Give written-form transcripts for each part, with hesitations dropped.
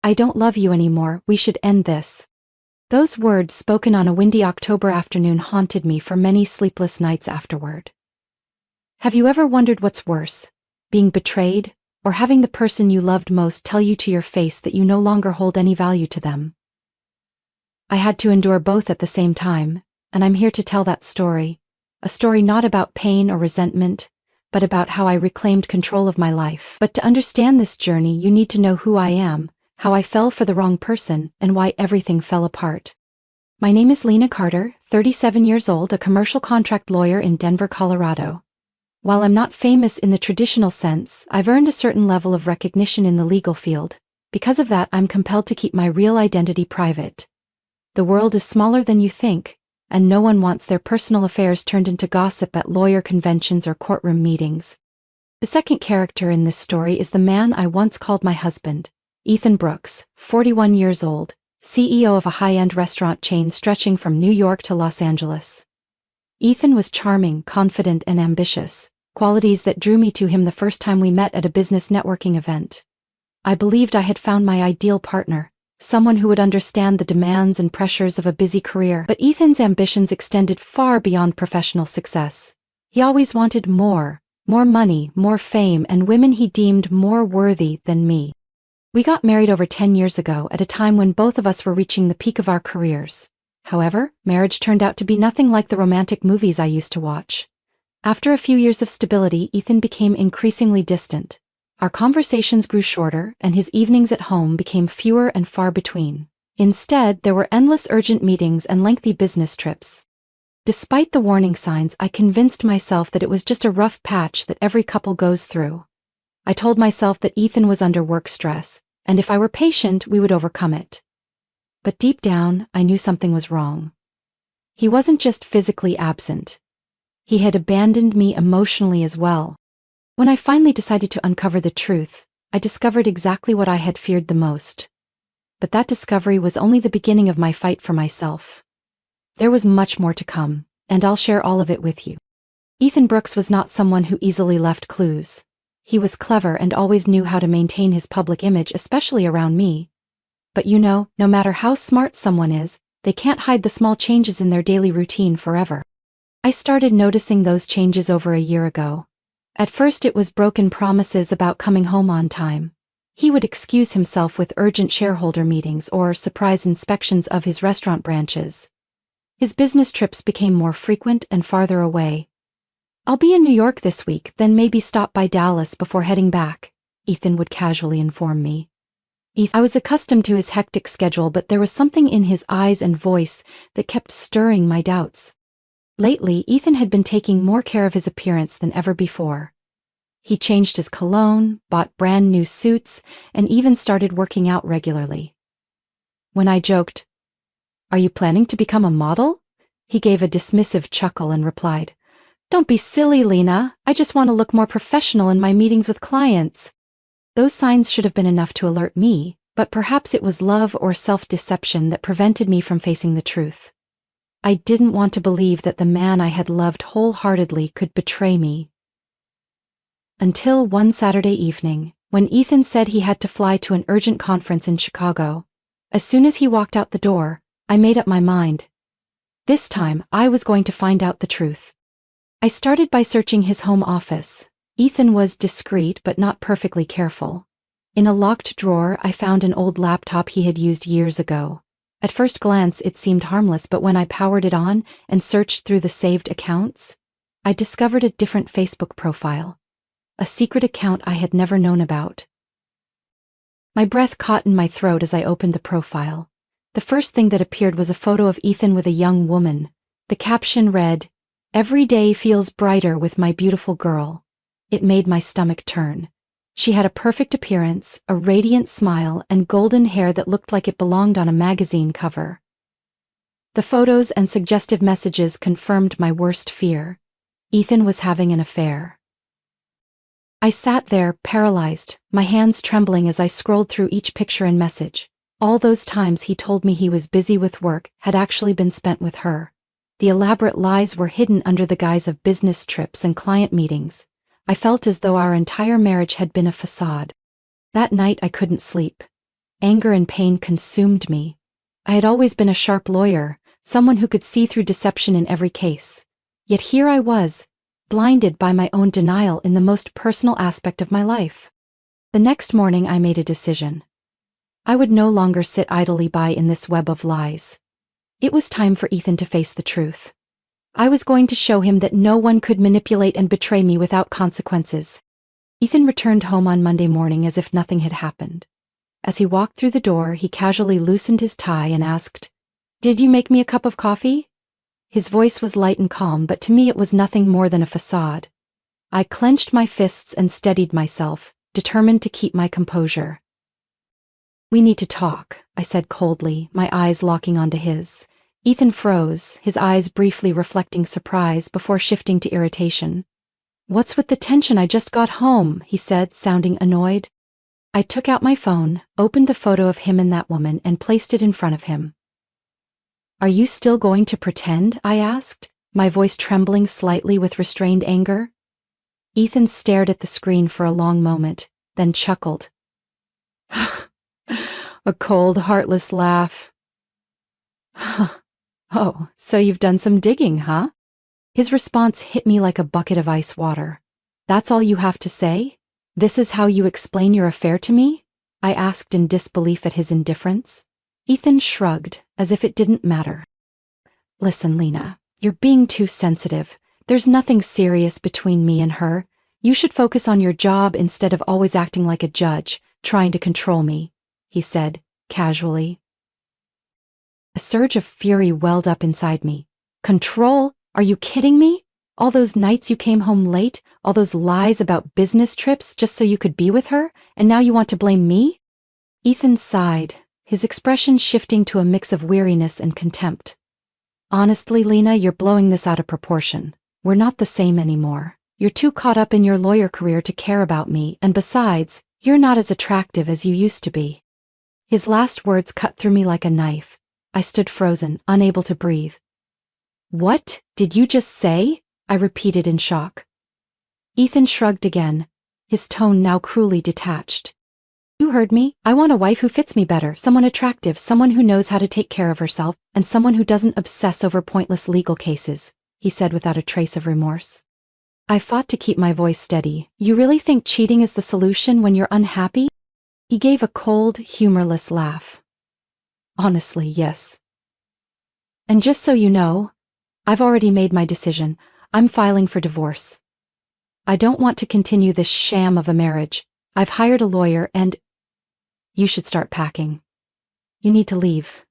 I don't love you anymore, we should end this." Those words spoken on a windy October afternoon haunted me for many sleepless nights afterward. Have you ever wondered what's worse, being betrayed, or having the person you loved most tell you to your face that you no longer hold any value to them? I had to endure both at the same time, and I'm here to tell that story. A story not about pain or resentment, but about how I reclaimed control of my life. But to understand this journey, you need to know who I am, how I fell for the wrong person, and why everything fell apart. My name is Lena Carter, 37 years old, a commercial contract lawyer in Denver, Colorado. While I'm not famous in the traditional sense, I've earned a certain level of recognition in the legal field. Because of that, I'm compelled to keep my real identity private. The world is smaller than you think, and no one wants their personal affairs turned into gossip at lawyer conventions or courtroom meetings. The second character in this story is the man I once called my husband, Ethan Brooks, 41 years old, CEO of a high-end restaurant chain stretching from New York to Los Angeles. Ethan was charming, confident, and ambitious, qualities that drew me to him the first time we met at a business networking event. I believed I had found my ideal partner, someone who would understand the demands and pressures of a busy career. But Ethan's ambitions extended far beyond professional success. He always wanted more money, more fame, and women he deemed more worthy than me. We got married over 10 years ago at a time when both of us were reaching the peak of our careers. However, marriage turned out to be nothing like the romantic movies I used to watch. After a few years of stability, Ethan became increasingly distant. Our conversations grew shorter, and his evenings at home became fewer and far between. Instead, there were endless urgent meetings and lengthy business trips. Despite the warning signs, I convinced myself that it was just a rough patch that every couple goes through. I told myself that Ethan was under work stress, and if I were patient, we would overcome it. But deep down, I knew something was wrong. He wasn't just physically absent. He had abandoned me emotionally as well. When I finally decided to uncover the truth, I discovered exactly what I had feared the most. But that discovery was only the beginning of my fight for myself. There was much more to come, and I'll share all of it with you. Ethan Brooks was not someone who easily left clues. He was clever and always knew how to maintain his public image, especially around me. But no matter how smart someone is, they can't hide the small changes in their daily routine forever. I started noticing those changes over a year ago. At first it was broken promises about coming home on time. He would excuse himself with urgent shareholder meetings or surprise inspections of his restaurant branches. His business trips became more frequent and farther away. "I'll be in New York this week, then maybe stop by Dallas before heading back," Ethan would casually inform me. I was accustomed to his hectic schedule, but there was something in his eyes and voice that kept stirring my doubts. Lately, Ethan had been taking more care of his appearance than ever before. He changed his cologne, bought brand new suits, and even started working out regularly. When I joked, "Are you planning to become a model?" he gave a dismissive chuckle and replied, "Don't be silly, Lena. I just want to look more professional in my meetings with clients." Those signs should have been enough to alert me, but perhaps it was love or self-deception that prevented me from facing the truth. I didn't want to believe that the man I had loved wholeheartedly could betray me. Until one Saturday evening, when Ethan said he had to fly to an urgent conference in Chicago. As soon as he walked out the door, I made up my mind. This time, I was going to find out the truth. I started by searching his home office. Ethan was discreet but not perfectly careful. In a locked drawer, I found an old laptop he had used years ago. At first glance, it seemed harmless, but when I powered it on and searched through the saved accounts, I discovered a different Facebook profile. A secret account I had never known about. My breath caught in my throat as I opened the profile. The first thing that appeared was a photo of Ethan with a young woman. The caption read, "Every day feels brighter with my beautiful girl." It made my stomach turn. She had a perfect appearance, a radiant smile, and golden hair that looked like it belonged on a magazine cover. The photos and suggestive messages confirmed my worst fear. Ethan was having an affair. I sat there, paralyzed, my hands trembling as I scrolled through each picture and message. All those times he told me he was busy with work had actually been spent with her. The elaborate lies were hidden under the guise of business trips and client meetings. I felt as though our entire marriage had been a facade. That night I couldn't sleep. Anger and pain consumed me. I had always been a sharp lawyer, someone who could see through deception in every case. Yet here I was, blinded by my own denial in the most personal aspect of my life. The next morning I made a decision. I would no longer sit idly by in this web of lies. It was time for Ethan to face the truth. I was going to show him that no one could manipulate and betray me without consequences. Ethan returned home on Monday morning as if nothing had happened. As he walked through the door, he casually loosened his tie and asked, "Did you make me a cup of coffee?" His voice was light and calm, but to me it was nothing more than a facade. I clenched my fists and steadied myself, determined to keep my composure. "We need to talk," I said coldly, my eyes locking onto his. Ethan froze, his eyes briefly reflecting surprise before shifting to irritation. "What's with the tension? I just got home," he said, sounding annoyed. I took out my phone, opened the photo of him and that woman, and placed it in front of him. "Are you still going to pretend?" I asked, my voice trembling slightly with restrained anger. Ethan stared at the screen for a long moment, then chuckled. A cold, heartless laugh. "Oh, so you've done some digging, huh?" His response hit me like a bucket of ice water. "That's all you have to say? This is how you explain your affair to me?" I asked in disbelief at his indifference. Ethan shrugged, as if it didn't matter. "Listen, Lena, you're being too sensitive. There's nothing serious between me and her. You should focus on your job instead of always acting like a judge, trying to control me," he said, casually. A surge of fury welled up inside me. "Control? Are you kidding me? All those nights you came home late, all those lies about business trips just so you could be with her, and now you want to blame me?" Ethan sighed, his expression shifting to a mix of weariness and contempt. "Honestly, Lena, you're blowing this out of proportion. We're not the same anymore. You're too caught up in your lawyer career to care about me, and besides, you're not as attractive as you used to be." His last words cut through me like a knife. I stood frozen, unable to breathe. "What did you just say?" I repeated in shock. Ethan shrugged again, his tone now cruelly detached. "You heard me. I want a wife who fits me better, someone attractive, someone who knows how to take care of herself, and someone who doesn't obsess over pointless legal cases," he said without a trace of remorse. I fought to keep my voice steady. "You really think cheating is the solution when you're unhappy?" He gave a cold, humorless laugh. "Honestly, yes. And just so you know, I've already made my decision. I'm filing for divorce. I don't want to continue this sham of a marriage. I've hired a lawyer and you should start packing. You need to leave."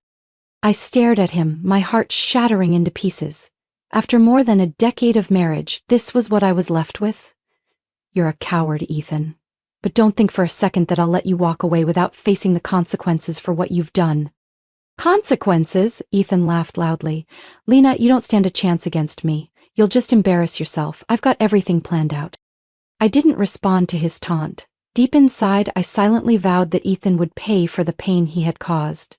I stared at him, my heart shattering into pieces. After more than a decade of marriage, this was what I was left with? "You're a coward, Ethan. But don't think for a second that I'll let you walk away without facing the consequences for what you've done." "Consequences?" Ethan laughed loudly. "Lena, you don't stand a chance against me. You'll just embarrass yourself. I've got everything planned out." I didn't respond to his taunt. Deep inside, I silently vowed that Ethan would pay for the pain he had caused.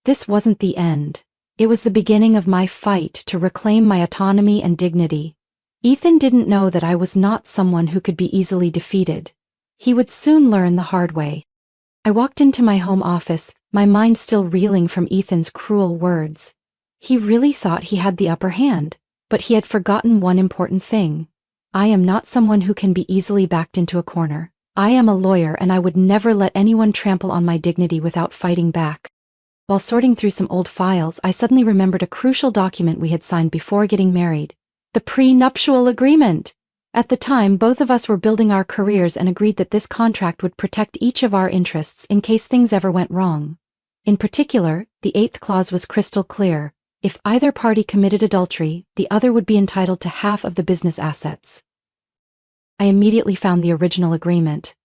This wasn't the end. It was the beginning of my fight to reclaim my autonomy and dignity. Ethan didn't know that I was not someone who could be easily defeated. He would soon learn the hard way. I walked into my home office, my mind still reeling from Ethan's cruel words. He really thought he had the upper hand, but he had forgotten one important thing. I am not someone who can be easily backed into a corner. I am a lawyer, and I would never let anyone trample on my dignity without fighting back. While sorting through some old files, I suddenly remembered a crucial document we had signed before getting married. The prenuptial agreement. At the time, both of us were building our careers and agreed that this contract would protect each of our interests in case things ever went wrong. In particular, the 8th clause was crystal clear. If either party committed adultery, the other would be entitled to half of the business assets. I immediately found the original agreement.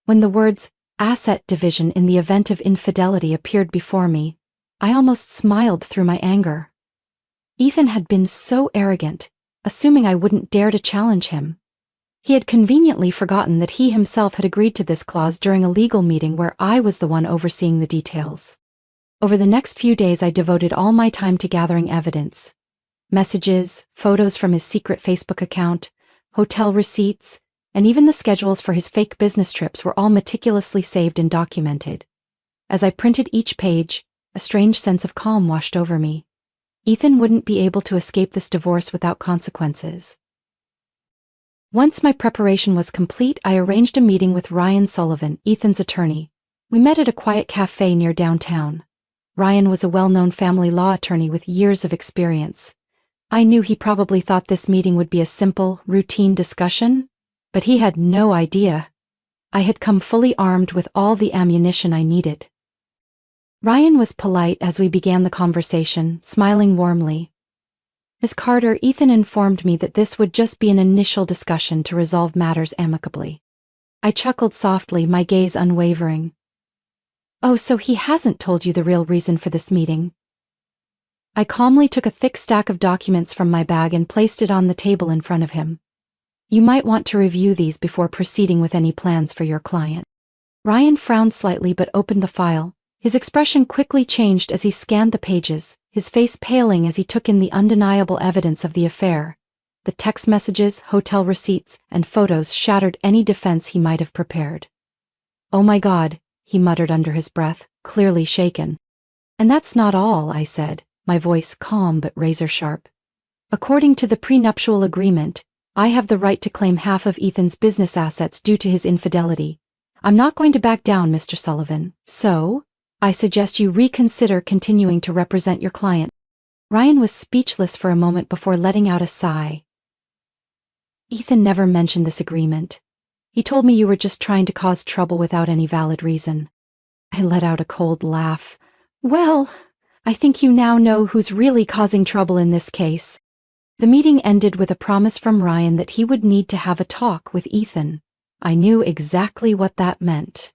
When the words asset division in the event of infidelity appeared before me, I almost smiled through my anger. Ethan had been so arrogant, assuming I wouldn't dare to challenge him. He had conveniently forgotten that he himself had agreed to this clause during a legal meeting where I was the one overseeing the details. Over the next few days, I devoted all my time to gathering evidence. Messages, photos from his secret Facebook account, hotel receipts, and even the schedules for his fake business trips were all meticulously saved and documented. As I printed each page, a strange sense of calm washed over me. Ethan wouldn't be able to escape this divorce without consequences. Once my preparation was complete, I arranged a meeting with Ryan Sullivan, Ethan's attorney. We met at a quiet cafe near downtown. Ryan was a well-known family law attorney with years of experience. I knew he probably thought this meeting would be a simple, routine discussion, but he had no idea. I had come fully armed with all the ammunition I needed. Ryan was polite as we began the conversation, smiling warmly. Ms. Carter, Ethan informed me that this would just be an initial discussion to resolve matters amicably. I chuckled softly, my gaze unwavering. Oh, so he hasn't told you the real reason for this meeting? I calmly took a thick stack of documents from my bag and placed it on the table in front of him. You might want to review these before proceeding with any plans for your client. Ryan frowned slightly but opened the file. His expression quickly changed as he scanned the pages, his face paling as he took in the undeniable evidence of the affair. The text messages, hotel receipts, and photos shattered any defense he might have prepared. Oh my God, he muttered under his breath, clearly shaken. And that's not all, I said, my voice calm but razor-sharp. According to the prenuptial agreement, I have the right to claim half of Ethan's business assets due to his infidelity. I'm not going to back down, Mr. Sullivan, so I suggest you reconsider continuing to represent your client. Ryan was speechless for a moment before letting out a sigh. Ethan never mentioned this agreement. He told me you were just trying to cause trouble without any valid reason. I let out a cold laugh. Well, I think you now know who's really causing trouble in this case. The meeting ended with a promise from Ryan that he would need to have a talk with Ethan. I knew exactly what that meant.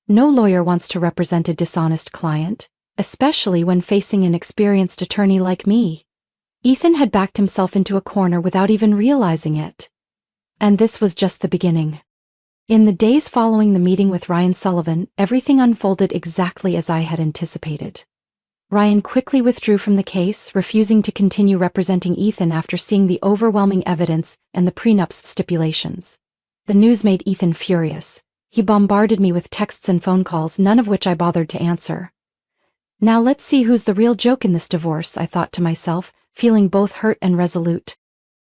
No lawyer wants to represent a dishonest client, especially when facing an experienced attorney like me. Ethan had backed himself into a corner without even realizing it. And this was just the beginning. In the days following the meeting with Ryan Sullivan, everything unfolded exactly as I had anticipated. Ryan quickly withdrew from the case, refusing to continue representing Ethan after seeing the overwhelming evidence and the prenup's stipulations. The news made Ethan furious. He bombarded me with texts and phone calls, none of which I bothered to answer. Now let's see who's the real joke in this divorce, I thought to myself, feeling both hurt and resolute.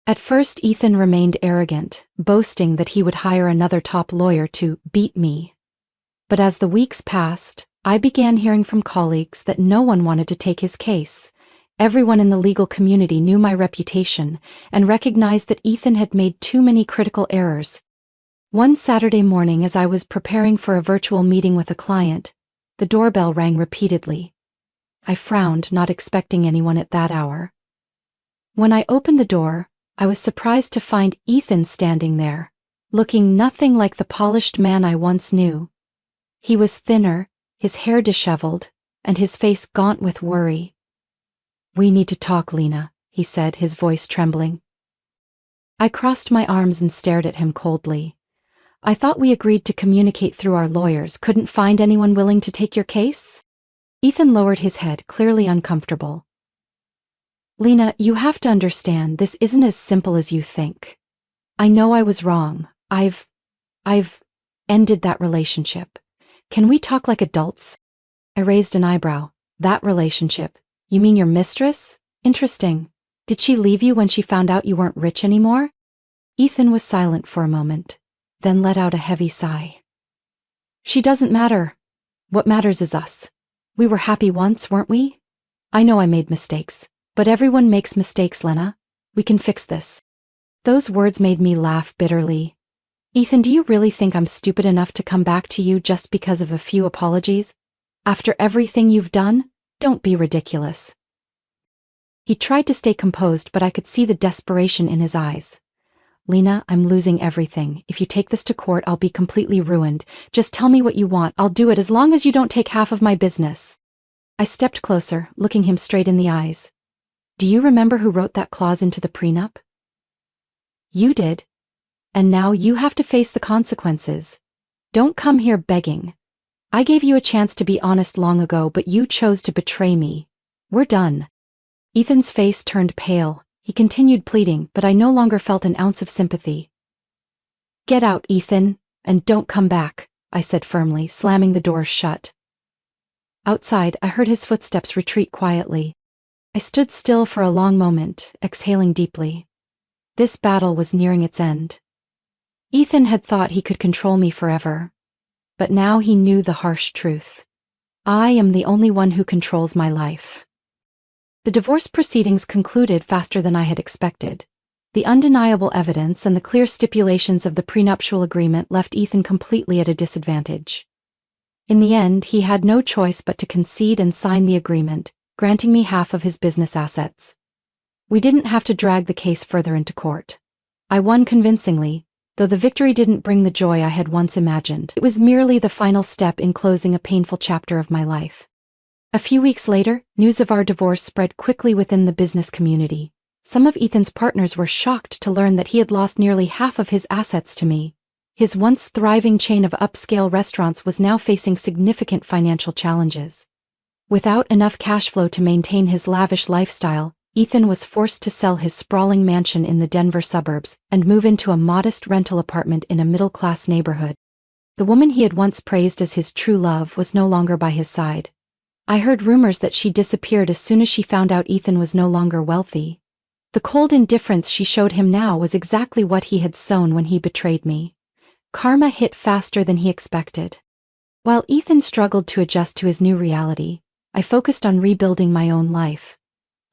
At first, Ethan remained arrogant, boasting that he would hire another top lawyer to beat me. But as the weeks passed, I began hearing from colleagues that no one wanted to take his case. Everyone in the legal community knew my reputation and recognized that Ethan had made too many critical errors. One Saturday morning, as I was preparing for a virtual meeting with a client, the doorbell rang repeatedly. I frowned, not expecting anyone at that hour. When I opened the door, I was surprised to find Ethan standing there, looking nothing like the polished man I once knew. He was thinner, his hair disheveled, and his face gaunt with worry. "We need to talk, Lena," he said, his voice trembling. I crossed my arms and stared at him coldly. "I thought we agreed to communicate through our lawyers. Couldn't find anyone willing to take your case?" Ethan lowered his head, clearly uncomfortable. "Lena, you have to understand, this isn't as simple as you think. I know I was wrong. I've ended that relationship. Can we talk like adults?" I raised an eyebrow. "That relationship? You mean your mistress? Interesting. Did she leave you when she found out you weren't rich anymore?" Ethan was silent for a moment, then let out a heavy sigh. "She doesn't matter. What matters is us. We were happy once, weren't we? I know I made mistakes. But everyone makes mistakes, Lena. We can fix this." Those words made me laugh bitterly. "Ethan, do you really think I'm stupid enough to come back to you just because of a few apologies? After everything you've done? Don't be ridiculous." He tried to stay composed, but I could see the desperation in his eyes. "Lena, I'm losing everything. If you take this to court, I'll be completely ruined. Just tell me what you want. I'll do it as long as you don't take half of my business." I stepped closer, looking him straight in the eyes. "Do you remember who wrote that clause into the prenup?" "You did. And now you have to face the consequences. Don't come here begging. I gave you a chance to be honest long ago, but you chose to betray me. We're done." Ethan's face turned pale. He continued pleading, but I no longer felt an ounce of sympathy. "Get out, Ethan, and don't come back," I said firmly, slamming the door shut. Outside, I heard his footsteps retreat quietly. I stood still for a long moment, exhaling deeply. This battle was nearing its end. Ethan had thought he could control me forever. But now he knew the harsh truth. I am the only one who controls my life. The divorce proceedings concluded faster than I had expected. The undeniable evidence and the clear stipulations of the prenuptial agreement left Ethan completely at a disadvantage. In the end, he had no choice but to concede and sign the agreement, granting me half of his business assets. We didn't have to drag the case further into court. I won convincingly, though the victory didn't bring the joy I had once imagined. It was merely the final step in closing a painful chapter of my life. A few weeks later, news of our divorce spread quickly within the business community. Some of Ethan's partners were shocked to learn that he had lost nearly half of his assets to me. His once thriving chain of upscale restaurants was now facing significant financial challenges. Without enough cash flow to maintain his lavish lifestyle, Ethan was forced to sell his sprawling mansion in the Denver suburbs and move into a modest rental apartment in a middle-class neighborhood. The woman he had once praised as his true love was no longer by his side. I heard rumors that she disappeared as soon as she found out Ethan was no longer wealthy. The cold indifference she showed him now was exactly what he had sown when he betrayed me. Karma hit faster than he expected. While Ethan struggled to adjust to his new reality, I focused on rebuilding my own life.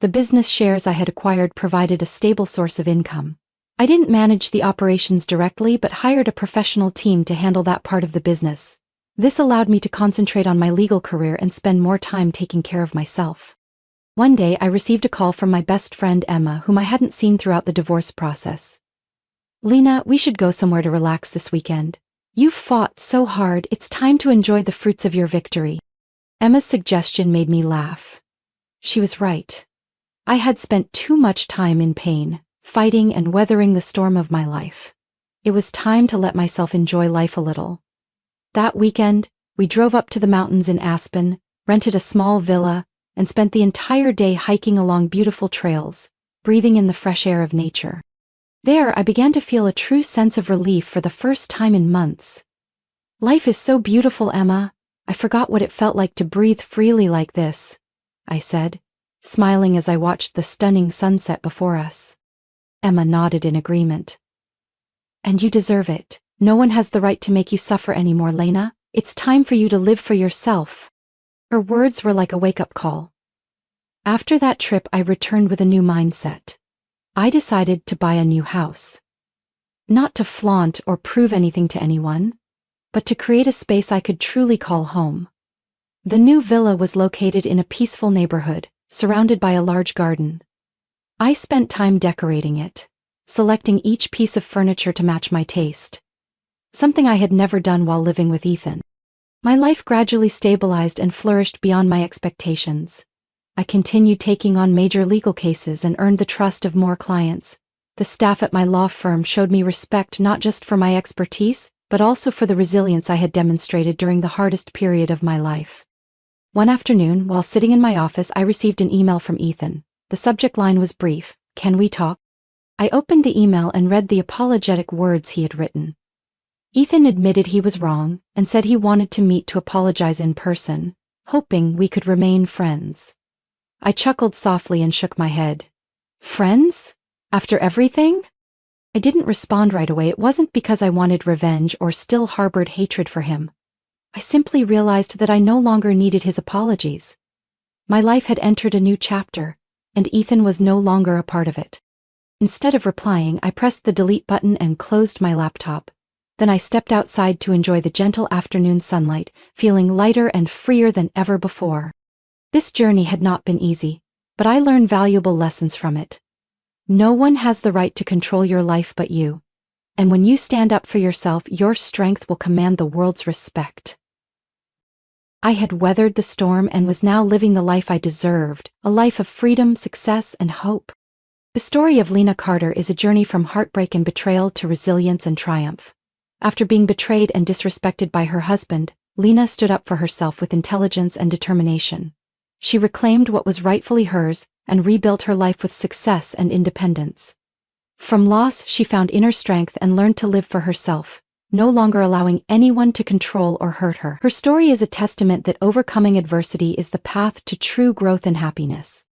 The business shares I had acquired provided a stable source of income. I didn't manage the operations directly but hired a professional team to handle that part of the business. This allowed me to concentrate on my legal career and spend more time taking care of myself. One day I received a call from my best friend Emma, whom I hadn't seen throughout the divorce process. "Lena, we should go somewhere to relax this weekend. You've fought so hard, it's time to enjoy the fruits of your victory." Emma's suggestion made me laugh. She was right. I had spent too much time in pain, fighting and weathering the storm of my life. It was time to let myself enjoy life a little. That weekend, we drove up to the mountains in Aspen, rented a small villa, and spent the entire day hiking along beautiful trails, breathing in the fresh air of nature. There, I began to feel a true sense of relief for the first time in months. "Life is so beautiful, Emma. I forgot what it felt like to breathe freely like this," I said, smiling as I watched the stunning sunset before us. Emma nodded in agreement. "And you deserve it. No one has the right to make you suffer anymore, Lena. It's time for you to live for yourself." Her words were like a wake-up call. After that trip, I returned with a new mindset. I decided to buy a new house. Not to flaunt or prove anything to anyone, but to create a space I could truly call home. The new villa was located in a peaceful neighborhood, surrounded by a large garden. I spent time decorating it, selecting each piece of furniture to match my taste. Something I had never done while living with Ethan. My life gradually stabilized and flourished beyond my expectations. I continued taking on major legal cases and earned the trust of more clients. The staff at my law firm showed me respect not just for my expertise, but also for the resilience I had demonstrated during the hardest period of my life. One afternoon, while sitting in my office, I received an email from Ethan. The subject line was brief: "Can we talk?" I opened the email and read the apologetic words he had written. Ethan admitted he was wrong and said he wanted to meet to apologize in person, hoping we could remain friends. I chuckled softly and shook my head. Friends? After everything? I didn't respond right away. It wasn't because I wanted revenge or still harbored hatred for him. I simply realized that I no longer needed his apologies. My life had entered a new chapter, and Ethan was no longer a part of it. Instead of replying, I pressed the delete button and closed my laptop. Then I stepped outside to enjoy the gentle afternoon sunlight, feeling lighter and freer than ever before. This journey had not been easy, but I learned valuable lessons from it. No one has the right to control your life but you. And when you stand up for yourself, your strength will command the world's respect. I had weathered the storm and was now living the life I deserved, a life of freedom, success, and hope. The story of Lena Carter is a journey from heartbreak and betrayal to resilience and triumph. After being betrayed and disrespected by her husband, Lena stood up for herself with intelligence and determination. She reclaimed what was rightfully hers and rebuilt her life with success and independence. From loss, she found inner strength and learned to live for herself, no longer allowing anyone to control or hurt her. Her story is a testament that overcoming adversity is the path to true growth and happiness.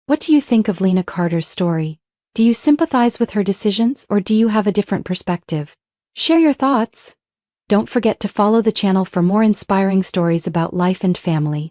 What do you think of Lena Carter's story? Do you sympathize with her decisions, or do you have a different perspective? Share your thoughts. Don't forget to follow the channel for more inspiring stories about life and family.